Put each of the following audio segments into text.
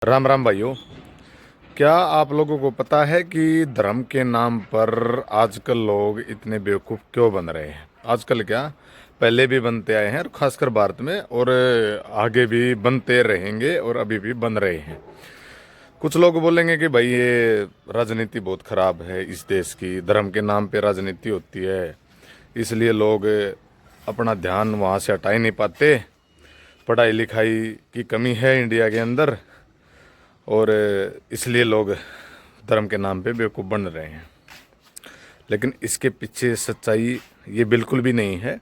राम राम भाइयों। क्या आप लोगों को पता है कि धर्म के नाम पर आजकल लोग इतने बेवकूफ़ क्यों बन रहे हैं? आजकल क्या, पहले भी बनते आए हैं और खासकर भारत में, और आगे भी बनते रहेंगे और अभी भी बन रहे हैं। कुछ लोग बोलेंगे कि भाई ये राजनीति बहुत खराब है इस देश की, धर्म के नाम पे राजनीति होती है, इसलिए लोग अपना ध्यान वहाँ से हटा ही नहीं पाते। पढ़ाई लिखाई की कमी है इंडिया के अंदर, और इसलिए लोग धर्म के नाम पे बेवकूफ़ बन रहे हैं। लेकिन इसके पीछे सच्चाई ये बिल्कुल भी नहीं है।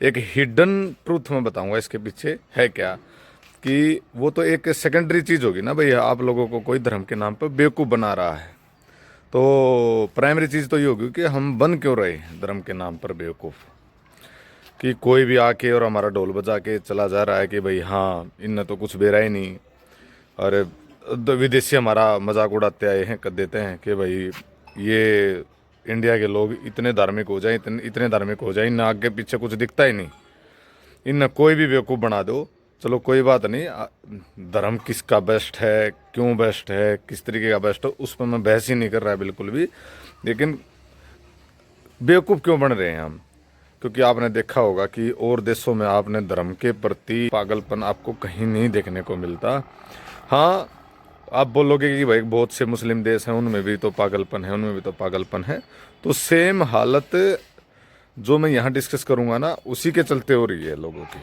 एक हिडन ट्रूथ मैं बताऊंगा इसके पीछे है क्या, कि वो तो एक सेकेंडरी चीज़ होगी ना भाई, आप लोगों को कोई धर्म के नाम पर बेवकूफ़ बना रहा है, तो प्राइमरी चीज़ तो ये होगी कि हम बन क्यों रहे धर्म के नाम पर बेवकूफ़। कि कोई भी आके और हमारा ढोल बजा के चला जा रहा है कि भाई हाँ, इनने तो कुछ बेरा ही नहीं, और विदेशी हमारा मजाक उड़ाते आए हैं, कर देते हैं कि भाई ये इंडिया के लोग इतने धार्मिक हो जाए, इतने धार्मिक हो जाए, इन्हें आगे पीछे कुछ दिखता ही नहीं, इन्हें कोई भी बेवकूफ़ बना दो। चलो कोई बात नहीं, धर्म किसका बेस्ट है, क्यों बेस्ट है, किस तरीके का बेस्ट है, उस पर मैं बहस ही नहीं कर रहा है बिल्कुल भी। लेकिन बेवकूफ़ क्यों बन रहे हैं हम? क्योंकि आपने देखा होगा कि और देशों में आपने धर्म के प्रति पागलपन आपको कहीं नहीं देखने को मिलता। हाँ, आप बोलोगे कि भाई बहुत से मुस्लिम देश हैं, उनमें भी तो पागलपन है, उनमें भी तो पागलपन है। तो सेम हालत जो मैं यहाँ डिस्कस करूँगा ना, उसी के चलते हो रही है लोगों की।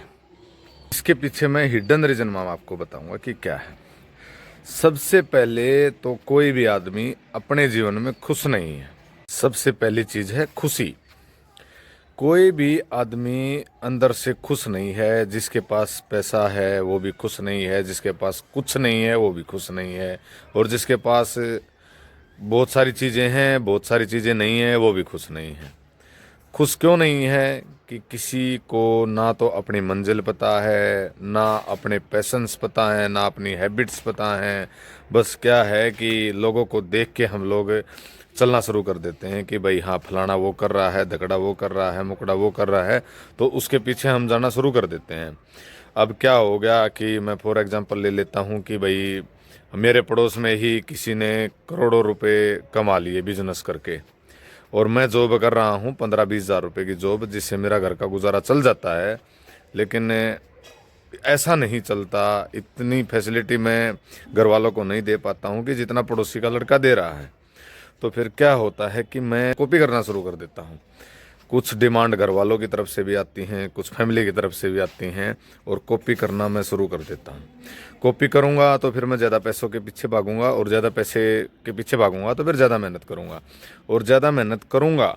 इसके पीछे मैं हिडन रीजन मैं आपको बताऊँगा कि क्या है। सबसे पहले तो कोई भी आदमी अपने जीवन में खुश नहीं है। सबसे पहली चीज़ है खुशी। कोई भी आदमी अंदर से खुश नहीं है। जिसके पास पैसा है वो भी खुश नहीं है, जिसके पास कुछ नहीं है वो भी खुश नहीं है, और जिसके पास बहुत सारी चीज़ें हैं, बहुत सारी चीज़ें नहीं हैं, वो भी खुश नहीं है। खुश क्यों नहीं है? कि किसी को ना तो अपनी मंजिल पता है, ना अपने पैशंस पता है, ना अपनी हैबिट्स पता हैं। बस क्या है कि लोगों को देख के हम लोग चलना शुरू कर देते हैं कि भाई हाँ, फलाना वो कर रहा है, धकड़ा वो कर रहा है, मुकड़ा वो कर रहा है, तो उसके पीछे हम जाना शुरू कर देते हैं। अब क्या हो गया कि मैं फॉर एग्जांपल ले लेता हूँ कि भाई मेरे पड़ोस में ही किसी ने करोड़ों रुपए कमा लिए बिजनेस करके, और मैं जॉब कर रहा हूँ 15-20 हज़ार रुपये की जॉब, जिससे मेरा घर का गुजारा चल जाता है। लेकिन ऐसा नहीं चलता, इतनी फैसिलिटी मैं घर वालों को नहीं दे पाता हूँ कि जितना पड़ोसी का लड़का दे रहा है। तो फिर क्या होता है कि मैं कॉपी करना शुरू कर देता हूँ। कुछ डिमांड घर वालों की तरफ से भी आती हैं, कुछ फैमिली की तरफ से भी आती हैं, और कॉपी करना मैं शुरू कर देता हूँ। कॉपी करूँगा तो फिर मैं ज़्यादा पैसों के पीछे भागूंगा, और ज़्यादा पैसे के पीछे भागूंगा तो फिर ज़्यादा मेहनत करूँगा, और ज़्यादा मेहनत करूँगा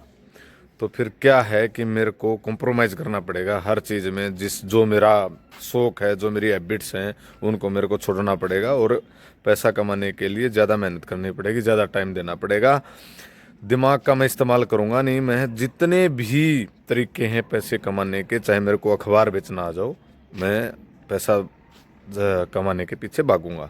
तो फिर क्या है कि मेरे को कॉम्प्रोमाइज़ करना पड़ेगा हर चीज़ में। जो मेरा शौक़ है, जो मेरी हैबिट्स हैं, उनको मेरे को छोड़ना पड़ेगा, और पैसा कमाने के लिए ज़्यादा मेहनत करनी पड़ेगी, ज़्यादा टाइम देना पड़ेगा। दिमाग का मैं इस्तेमाल करूँगा नहीं। मैं जितने भी तरीके हैं पैसे कमाने के, चाहे मेरे को अखबार बेचना आ जाओ, मैं पैसा कमाने के पीछे भागूंगा।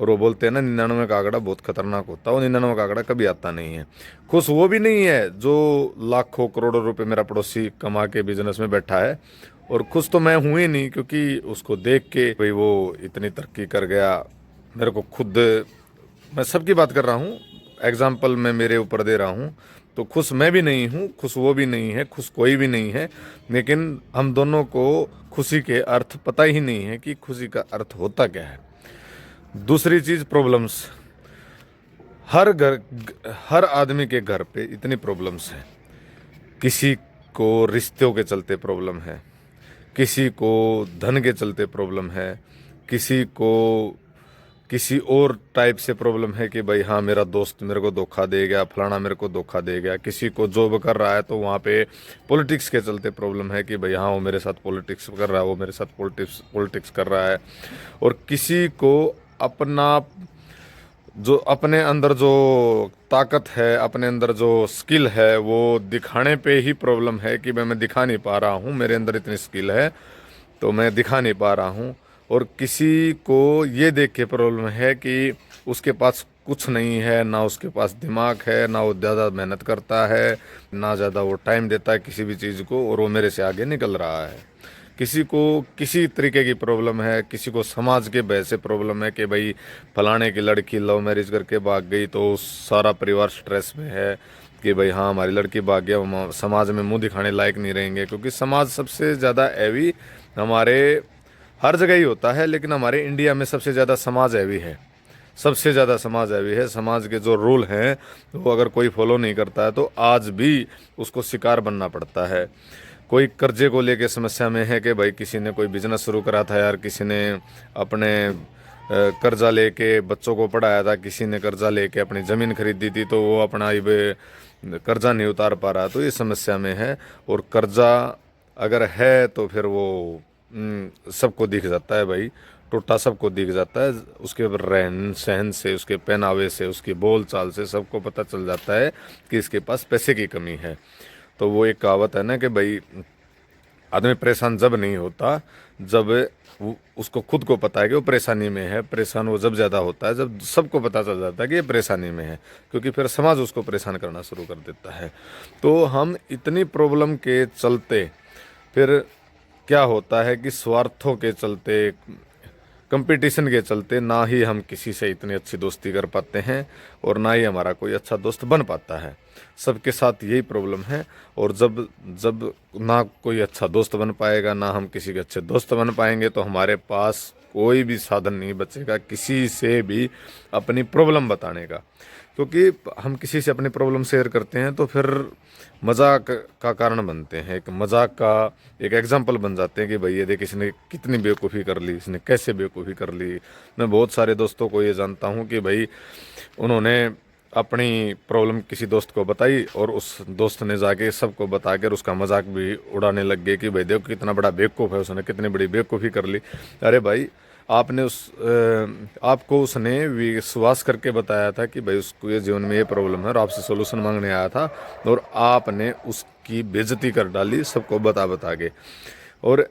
और वो बोलते हैं ना, 99 का आंकड़ा बहुत खतरनाक होता है। वो 99 का आंकड़ा कभी आता नहीं है। खुश वो भी नहीं है जो लाखों करोड़ों रुपए मेरा पड़ोसी कमा के बिजनेस में बैठा है, और खुश तो मैं हूँ ही नहीं, क्योंकि उसको देख के भाई वो इतनी तरक्की कर गया। मेरे को खुद, मैं सबकी बात कर रहा हूँ, एग्जाम्पल मैं मेरे ऊपर दे रहा हूँ, तो खुश मैं भी नहीं हूँ, खुश वो भी नहीं है, खुश कोई भी नहीं है। लेकिन हम दोनों को खुशी के अर्थ पता ही नहीं है कि खुशी का अर्थ होता क्या है। दूसरी चीज़, प्रॉब्लम्स। हर आदमी के घर पे इतनी प्रॉब्लम्स हैं। किसी को रिश्तों के चलते प्रॉब्लम है, किसी को धन के चलते प्रॉब्लम है, किसी को किसी और टाइप से प्रॉब्लम है कि भाई हाँ, मेरा दोस्त मेरे को धोखा दे गया, फलाना मेरे को धोखा दे गया। किसी को जॉब कर रहा है तो वहाँ पे पॉलिटिक्स के चलते प्रॉब्लम है कि भाई हाँ, वो मेरे साथ पॉलिटिक्स कर रहा है, वो मेरे साथ पॉलिटिक्स कर रहा है। और किसी को अपना जो अपने अंदर जो ताकत है, अपने अंदर जो स्किल है, वो दिखाने पे ही प्रॉब्लम है कि मैं दिखा नहीं पा रहा हूँ, मेरे अंदर इतनी स्किल है तो मैं दिखा नहीं पा रहा हूँ। और किसी को ये देख के प्रॉब्लम है कि उसके पास कुछ नहीं है, ना उसके पास दिमाग है, ना वो ज़्यादा मेहनत करता है, ना ज़्यादा वो टाइम देता है किसी भी चीज़ को, और वो मेरे से आगे निकल रहा है। किसी को किसी तरीके की प्रॉब्लम है, किसी को समाज के भय से प्रॉब्लम है कि भाई फलाने की लड़की लव मैरिज करके भाग गई तो सारा परिवार स्ट्रेस में है कि भाई हाँ हमारी लड़की भाग गया, हम समाज में मुंह दिखाने लायक नहीं रहेंगे। क्योंकि समाज सबसे ज़्यादा हैवी हमारे हर जगह ही होता है, लेकिन हमारे इंडिया में सबसे ज़्यादा समाज हैवी है, सबसे ज़्यादा समाज हैवी है। समाज के जो रूल हैं वो अगर कोई फॉलो नहीं करता है तो आज भी उसको शिकार बनना पड़ता है। कोई कर्जे को लेके समस्या में है कि भाई किसी ने कोई बिजनेस शुरू करा था यार, किसी ने अपने कर्जा लेके बच्चों को पढ़ाया था, किसी ने कर्जा लेके अपनी ज़मीन खरीदी थी तो वो अपना ये कर्जा नहीं उतार पा रहा, तो ये समस्या में है। और कर्जा अगर है तो फिर वो सबको दिख जाता है भाई, टूटा सबको दिख जाता है, उसके रहन सहन से, उसके पहनावे से, उसकी बोल चाल से सबको पता चल जाता है कि इसके पास पैसे की कमी है। तो वो एक कहावत है ना कि भाई आदमी परेशान जब नहीं होता जब उसको खुद को पता है कि वो परेशानी में है। परेशान वो जब ज़्यादा होता है जब सबको पता चल जाता है कि ये परेशानी में है, क्योंकि फिर समाज उसको परेशान करना शुरू कर देता है। तो हम इतनी प्रॉब्लम के चलते फिर क्या होता है कि स्वार्थों के चलते, कंपटीशन के चलते ना ही हम किसी से इतनी अच्छी दोस्ती कर पाते हैं और ना ही हमारा कोई अच्छा दोस्त बन पाता है। सबके साथ यही प्रॉब्लम है। और जब जब ना कोई अच्छा दोस्त बन पाएगा, ना हम किसी के अच्छे दोस्त बन पाएंगे, तो हमारे पास कोई भी साधन नहीं बचेगा किसी से भी अपनी प्रॉब्लम बताने का। क्योंकि हम किसी से अपनी प्रॉब्लम शेयर करते हैं तो फिर मजाक का कारण बनते हैं, एक मजाक का एक एग्जाम्पल बन जाते हैं कि भाई ये देख इसने कितनी बेवकूफ़ी कर ली, इसने कैसे बेवकूफ़ी कर ली। मैं बहुत सारे दोस्तों को ये जानता हूँ कि भाई उन्होंने अपनी प्रॉब्लम किसी दोस्त को बताई और उस दोस्त ने जाके सबको बता कर उसका मजाक भी उड़ाने लग गए कि भाई देखो कितना बड़ा बेवकूफ़ है, उसने कितनी बड़ी बेवकूफ़ी कर ली। अरे भाई आपने आपको उसने विश्वास करके बताया था कि भाई उसको ये जीवन में ये प्रॉब्लम है और आपसे सोल्यूशन मांगने आया था, और आपने उसकी बेइज्जती कर डाली सबको बता बता के। और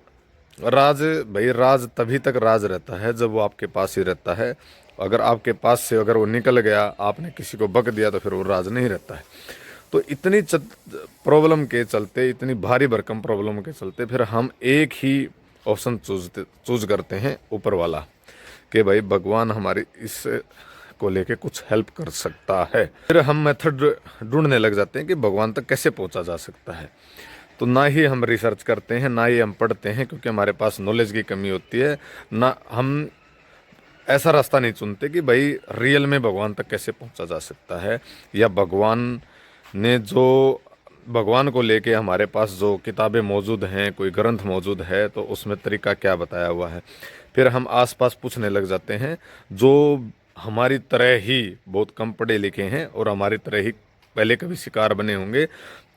राज भाई राज तभी तक राज रहता है जब वो आपके पास ही रहता है। अगर आपके पास से अगर वो निकल गया, आपने किसी को बक दिया, तो फिर वो राज नहीं रहता है। तो इतनी प्रॉब्लम के चलते, इतनी भारी भरकम प्रॉब्लम के चलते फिर हम एक ही ऑप्शन चूज करते हैं, ऊपर वाला, कि भाई भगवान हमारी इस को लेके कुछ हेल्प कर सकता है। फिर हम मेथड ढूंढने लग जाते हैं कि भगवान तक कैसे पहुंचा जा सकता है। तो ना ही हम रिसर्च करते हैं, ना ही हम पढ़ते हैं, क्योंकि हमारे पास नॉलेज की कमी होती है। ना हम ऐसा रास्ता नहीं चुनते कि भाई रियल में भगवान तक कैसे पहुंचा जा सकता है, या भगवान ने जो भगवान को लेके हमारे पास जो किताबें मौजूद हैं, कोई ग्रंथ मौजूद है, तो उसमें तरीका क्या बताया हुआ है। फिर हम आसपास पूछने लग जाते हैं जो हमारी तरह ही बहुत कम पढ़े लिखे हैं और हमारी तरह ही पहले कभी शिकार बने होंगे,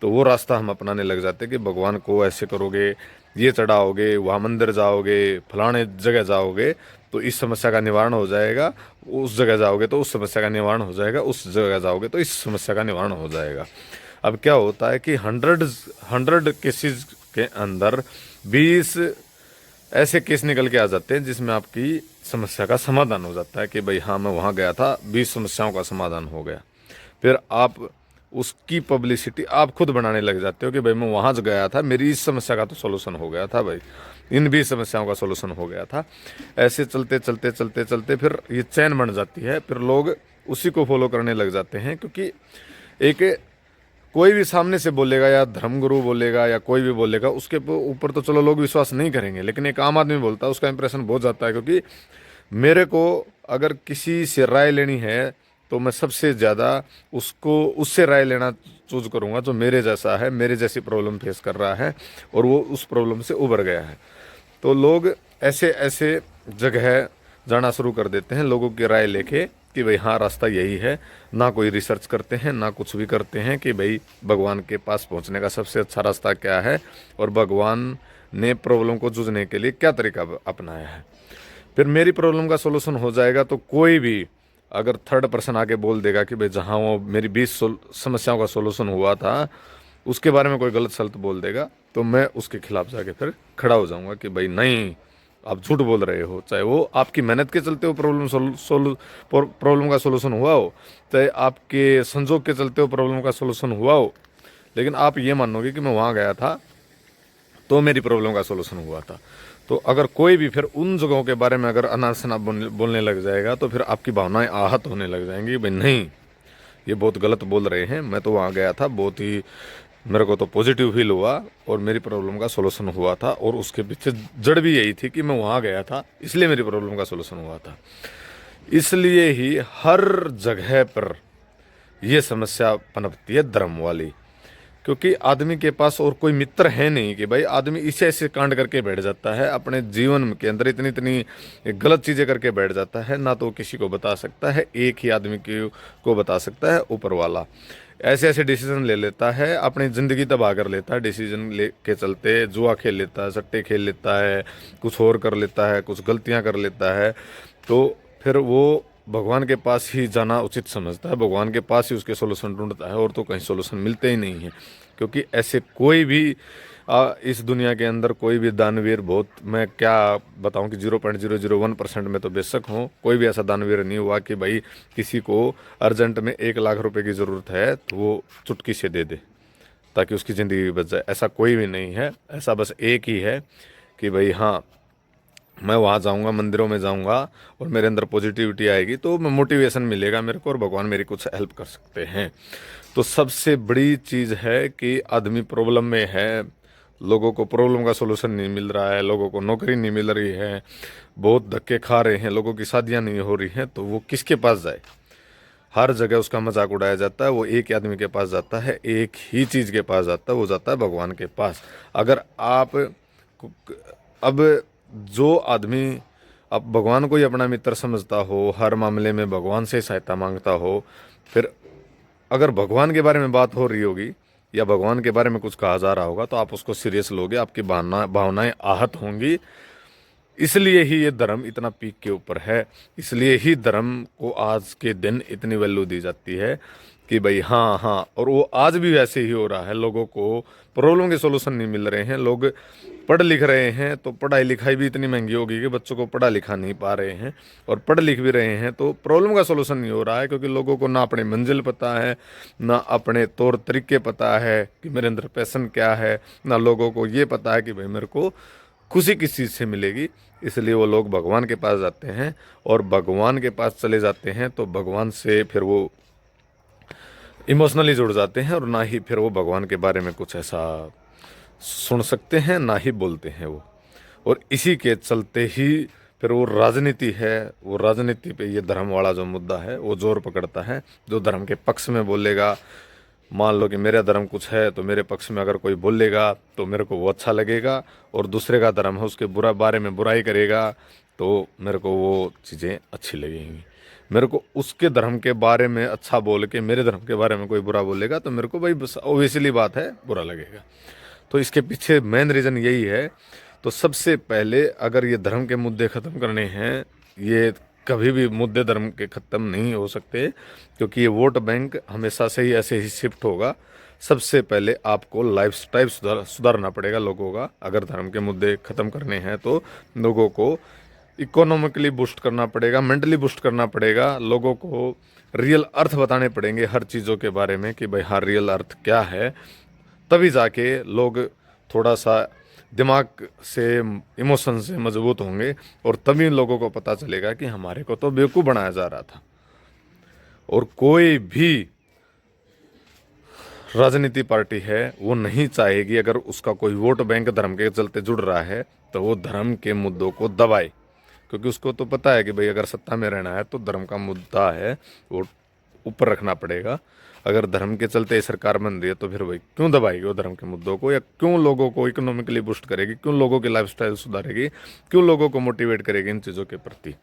तो वो रास्ता हम अपनाने लग जाते हैं कि भगवान को ऐसे करोगे, ये चढ़ाओगे, वहाँ मंदिर जाओगे, फलाने जगह जाओगे तो इस समस्या का निवारण हो जाएगा, उस जगह जाओगे तो उस समस्या का निवारण हो जाएगा, उस जगह जाओगे तो इस समस्या का निवारण हो जाएगा। अब क्या होता है कि 100 केसेस के अंदर 20 ऐसे केस निकल के आ जाते हैं जिसमें आपकी समस्या का समाधान हो जाता है कि भाई हाँ मैं वहाँ गया था, 20 समस्याओं का समाधान हो गया। फिर आप उसकी पब्लिसिटी आप खुद बनाने लग जाते हो कि भाई मैं वहाँ गया था, मेरी इस समस्या का तो सोल्यूशन हो गया था, भाई इन 20 समस्याओं का सोल्यूशन हो गया था। ऐसे चलते चलते चलते चलते फिर ये चैन बन जाती है, फिर लोग उसी को फॉलो करने लग जाते हैं। क्योंकि एक कोई भी सामने से बोलेगा या धर्मगुरु बोलेगा या कोई भी बोलेगा, उसके ऊपर तो चलो लोग विश्वास नहीं करेंगे, लेकिन एक आम आदमी बोलता है उसका इंप्रेशन बहुत जाता है। क्योंकि मेरे को अगर किसी से राय लेनी है तो मैं सबसे ज़्यादा उससे राय लेना चूज करूँगा जो मेरे जैसा है, मेरे जैसी प्रॉब्लम फेस कर रहा है और वो उस प्रॉब्लम से उबर गया है। तो लोग ऐसे ऐसे जगह जाना शुरू कर देते हैं लोगों की राय लेके कि भाई हाँ रास्ता यही है। ना कोई रिसर्च करते हैं, ना कुछ भी करते हैं कि भाई भगवान के पास पहुंचने का सबसे अच्छा रास्ता क्या है और भगवान ने प्रॉब्लम को जूझने के लिए क्या तरीका अपनाया है। फिर मेरी प्रॉब्लम का सोल्यूशन हो जाएगा तो कोई भी अगर थर्ड पर्सन आके बोल देगा कि भाई जहाँ वो मेरी 20 समस्याओं का सोल्यूशन हुआ था उसके बारे में कोई गलत सलत बोल देगा, तो मैं उसके खिलाफ जाके फिर खड़ा हो जाऊंगा कि भाई नहीं, आप झूठ बोल रहे हो। चाहे वो आपकी मेहनत के चलते वो प्रॉब्लम का सोल्यूशन हुआ हो, चाहे आपके संजोग के चलते वो प्रॉब्लम का सोल्यूशन हुआ हो, लेकिन आप ये मानोगे कि मैं वहाँ गया था तो मेरी प्रॉब्लम का सोल्यूशन हुआ था। तो अगर कोई भी फिर उन जगहों के बारे में अगर अनाप शनाप बोलने लग जाएगा तो फिर आपकी भावनाएं आहत होने लग जाएंगी, भाई नहीं ये बहुत गलत बोल रहे हैं। मैं तो वहाँ गया था, बहुत ही मेरे को तो पॉजिटिव फील हुआ और मेरी प्रॉब्लम का सोल्यूशन हुआ था। और उसके पीछे जड़ भी यही थी कि मैं वहाँ गया था, इसलिए मेरी प्रॉब्लम का सोल्यूशन हुआ था। इसलिए ही हर जगह पर ये समस्या पनपती है धर्म वाली, क्योंकि आदमी के पास और कोई मित्र है नहीं कि भाई आदमी इसे ऐसे कांड करके बैठ जाता है, अपने जीवन के अंदर इतनी इतनी गलत चीज़ें करके बैठ जाता है, ना तो किसी को बता सकता है, एक ही आदमी को बता सकता है ऊपर वाला। ऐसे ऐसे डिसीजन ले लेता है, अपनी ज़िंदगी तबाह कर लेता है डिसीजन ले के चलते। जुआ खेल लेता है, सट्टे खेल लेता है, कुछ और कर लेता है, कुछ गलतियाँ कर लेता है। तो फिर वो भगवान के पास ही जाना उचित समझता है, भगवान के पास ही उसके सोल्यूशन ढूंढता है, और तो कहीं सोल्यूशन मिलते ही नहीं है। क्योंकि ऐसे कोई भी इस दुनिया के अंदर कोई भी दानवीर, बहुत मैं क्या बताऊं कि 0.001% में तो बेशक हो, कोई भी ऐसा दानवीर नहीं हुआ कि भाई किसी को अर्जेंट में 1 लाख रुपए की ज़रूरत है तो वो चुटकी से दे दे ताकि उसकी ज़िंदगी बच जाए। ऐसा कोई भी नहीं है। ऐसा बस एक ही है कि भाई हाँ, मैं वहाँ जाऊँगा, मंदिरों में जाऊँगा और मेरे अंदर पॉजिटिविटी आएगी तो मैं मोटिवेशन मिलेगा मेरे को, और भगवान मेरी कुछ हेल्प कर सकते हैं। तो सबसे बड़ी चीज़ है कि आदमी प्रॉब्लम में है, लोगों को प्रॉब्लम का सोल्यूशन नहीं मिल रहा है, लोगों को नौकरी नहीं मिल रही है, बहुत धक्के खा रहे हैं, लोगों की शादियाँ नहीं हो रही हैं, तो वो किसके पास जाए? हर जगह उसका मजाक उड़ाया जाता है, वो एक ही आदमी के पास जाता है, एक ही चीज़ के पास जाता है, वो जाता है भगवान के पास। अगर आप अब जो आदमी अब भगवान को ही अपना मित्र समझता हो, हर मामले में भगवान से सहायता मांगता हो, फिर अगर भगवान के बारे में बात हो रही होगी या भगवान के बारे में कुछ कहा जा रहा होगा तो आप उसको सीरियस लोगे, आपकी भावनाएं आहत होंगी। इसलिए ही ये धर्म इतना पीक के ऊपर है, इसलिए ही धर्म को आज के दिन इतनी वैल्यू दी जाती है कि भाई हाँ हाँ। और वो आज भी वैसे ही हो रहा है, लोगों को प्रॉब्लम के सोल्यूशन नहीं मिल रहे हैं। लोग पढ़ लिख रहे हैं तो पढ़ाई लिखाई भी इतनी महंगी हो गई कि बच्चों को पढ़ा लिखा नहीं पा रहे हैं, और पढ़ लिख भी रहे हैं तो प्रॉब्लम का सोल्यूशन नहीं हो रहा है, क्योंकि लोगों को ना अपनी मंजिल पता है, ना अपने तौर तरीके पता है कि मेरे अंदर पैशन क्या है, ना लोगों को ये पता है कि भाई मेरे को खुशी किस चीज़ से मिलेगी। इसलिए वो लोग भगवान के पास जाते हैं, और भगवान के पास चले जाते हैं तो भगवान से फिर वो इमोशनली जुड़ जाते हैं, और ना ही फिर वो भगवान के बारे में कुछ ऐसा सुन सकते हैं, ना ही बोलते हैं वो। और इसी के चलते ही फिर वो राजनीति है, वो राजनीति पे ये धर्म वाला जो मुद्दा है वो जोर पकड़ता है। जो धर्म के पक्ष में बोलेगा, मान लो कि मेरा धर्म कुछ है तो मेरे पक्ष में अगर कोई बोलेगा तो मेरे को वो अच्छा लगेगा, और दूसरे का धर्म है उसके बारे में बुराई करेगा तो मेरे को वो चीज़ें अच्छी लगेंगी। मेरे को उसके धर्म के बारे में अच्छा बोल के मेरे धर्म के बारे में कोई बुरा बोलेगा तो मेरे को भाई बस ओबियसली बात है बुरा लगेगा। तो इसके पीछे मेन रीज़न यही है। तो सबसे पहले अगर ये धर्म के मुद्दे ख़त्म करने हैं, ये कभी भी मुद्दे धर्म के ख़त्म नहीं हो सकते, क्योंकि ये वोट बैंक हमेशा से ही ऐसे ही शिफ्ट होगा। सबसे पहले आपको लाइफ स्टाइल सुधारना पड़ेगा लोगों का। अगर धर्म के मुद्दे ख़त्म करने हैं तो लोगों को इकोनॉमिकली बूस्ट करना पड़ेगा, मेंटली बूस्ट करना पड़ेगा, लोगों को रियल अर्थ बताने पड़ेंगे हर चीज़ों के बारे में कि भाई हाँ रियल अर्थ क्या है। तभी जाके लोग थोड़ा सा दिमाग से, इमोशन से मजबूत होंगे, और तभी लोगों को पता चलेगा कि हमारे को तो बेवकूफ़ बनाया जा रहा था। और कोई भी राजनीति पार्टी है वो नहीं चाहेगी अगर उसका कोई वोट बैंक धर्म के चलते जुड़ रहा है तो वो धर्म के मुद्दों को दबाए, क्योंकि उसको तो पता है कि भाई अगर सत्ता में रहना है तो धर्म का मुद्दा है वो ऊपर रखना पड़ेगा। अगर धर्म के चलते सरकार बन रही है तो फिर भाई क्यों दबाएगी वो धर्म के मुद्दों को, या क्यों लोगों को इकोनॉमिकली बूस्ट करेगी, क्यों लोगों की लाइफस्टाइल सुधारेगी, क्यों लोगों को मोटिवेट करेगी इन चीज़ों के प्रति।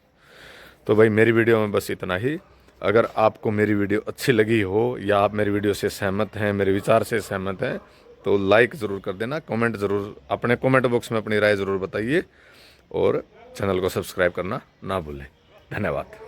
तो भाई मेरी वीडियो में बस इतना ही। अगर आपको मेरी वीडियो अच्छी लगी हो या आप मेरी वीडियो से सहमत हैं, मेरे विचार से सहमत हैं, तो लाइक ज़रूर कर देना, कमेंट ज़रूर, अपने कमेंट बॉक्स में अपनी राय ज़रूर बताइए, और चैनल को सब्सक्राइब करना ना भूलें। धन्यवाद।